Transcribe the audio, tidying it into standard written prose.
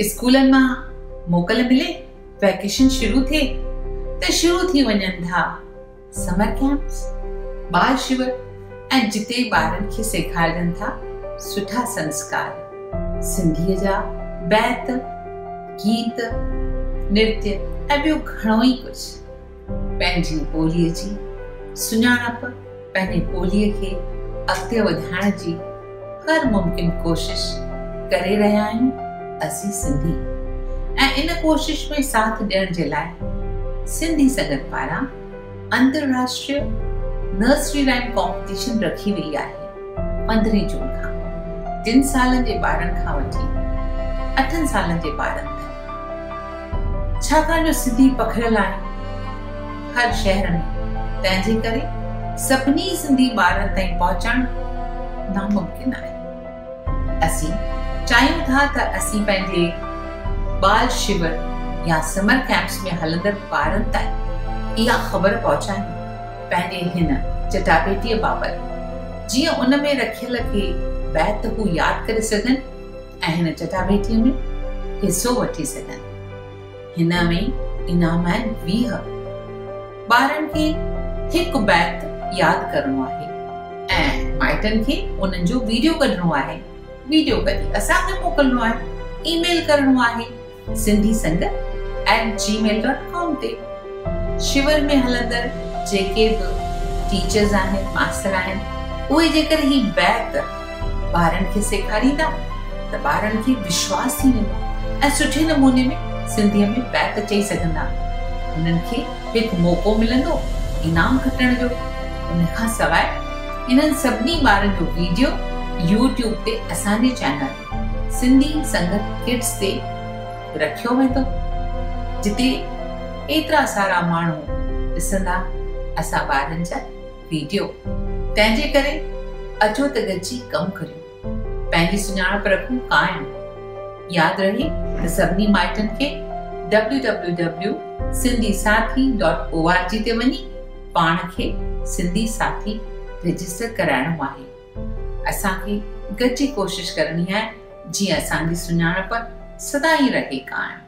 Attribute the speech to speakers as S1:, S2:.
S1: स्कूलनि मां मोकल मिले, वैकेशन शुरू थिए त शुरू थी वञनि था समर कैंप्स, बाल शिविर ऐं जिते ॿारनि खे सेखारजनि था सुठा संस्कार, सिंधीअ जा बैत, गीत, नृत्य ऐं ॿियो घणो ई कुझु। पंहिंजी ॿोलीअ जी सुञाणप, पंहिंजी ॿोलीअ खे अॻिते वधाइण जी हर मुमकिन कोशिश करे रहिया आहियूं असीं सिंधी। ऐं इन कोशिश में साथ ॾियण जे लाइ सिंधी संगत पारां अंतरराष्ट्रीय नर्सरी राइम कॉम्पिटिशन रखी वई आहे 15 जून खां। 3 सालनि जे ॿारनि खां वठी 8 सालनि जे ॿारनि ताईं। छाकाणि जो सिंधी पखिड़ियल आहे हर शहर में, तंहिंजे करे सभिनी सिंधी ॿारनि ताईं पहुचणु नामुमकिन आहे। असीं चाहियूं था त असीं पंहिंजे बाल शिविर या समर कैंप्स में हलंदड़ ॿारनि ताईं इहा ख़बर पहुचायूं पंहिंजे हिन चटाभेटीअ बाबति, जीअं उन में रखियल खे बैत हू यादि करे सघनि ऐं हिन चटाभेटीअ में हिसो वठी सघनि। हिन में इनाम आहिनि 20। ॿारनि खे हिकु बैत यादि करणो आहे ऐं माइटनि खे उन्हनि जो वीडियो कढणो आहे। वीडियो कढी असांखे मोकिलणो आहे, ईमेल करणो आहे sindhisangat@gmail.com ते। शिविर में हलंदड़ जेके बि टीचर्स आहिनि, मास्टर आहिनि, उहे जेकर ही बैत ॿारनि खे सेखारींदा त ॿारनि खे विश्वास थी वेंदो ऐं सुठे नमूने में सिंधीअ में बैत चई सघंदा। उन्हनि खे हिकु मौक़ो मिलंदो इनाम खटण जो। उन खां सवाइ इन्हनि सभिनी ॿारनि जो वीडियो यूट्यूब ते असांजे चैनल सिंधी संगत किड्स ते रखियो वेंदो, जिते एतिरा सारा माण्हू ॾिसंदा असां ॿारनि जा वीडियो। तंहिंजे करे अचो त गॾिजी कमु करियूं, पंहिंजी सुञाणप रखूं क़ाइम। यादि रहे त सभिनी माइटनि खे www.sindhisathi.org ते वञी पाण खे सिंधी साथी रजिस्टर कराइणो आहे। असांखे गॾिजी कोशिश करणी आहे जीअं असांजी सुञाणप सदा ई रहे क़ाइम।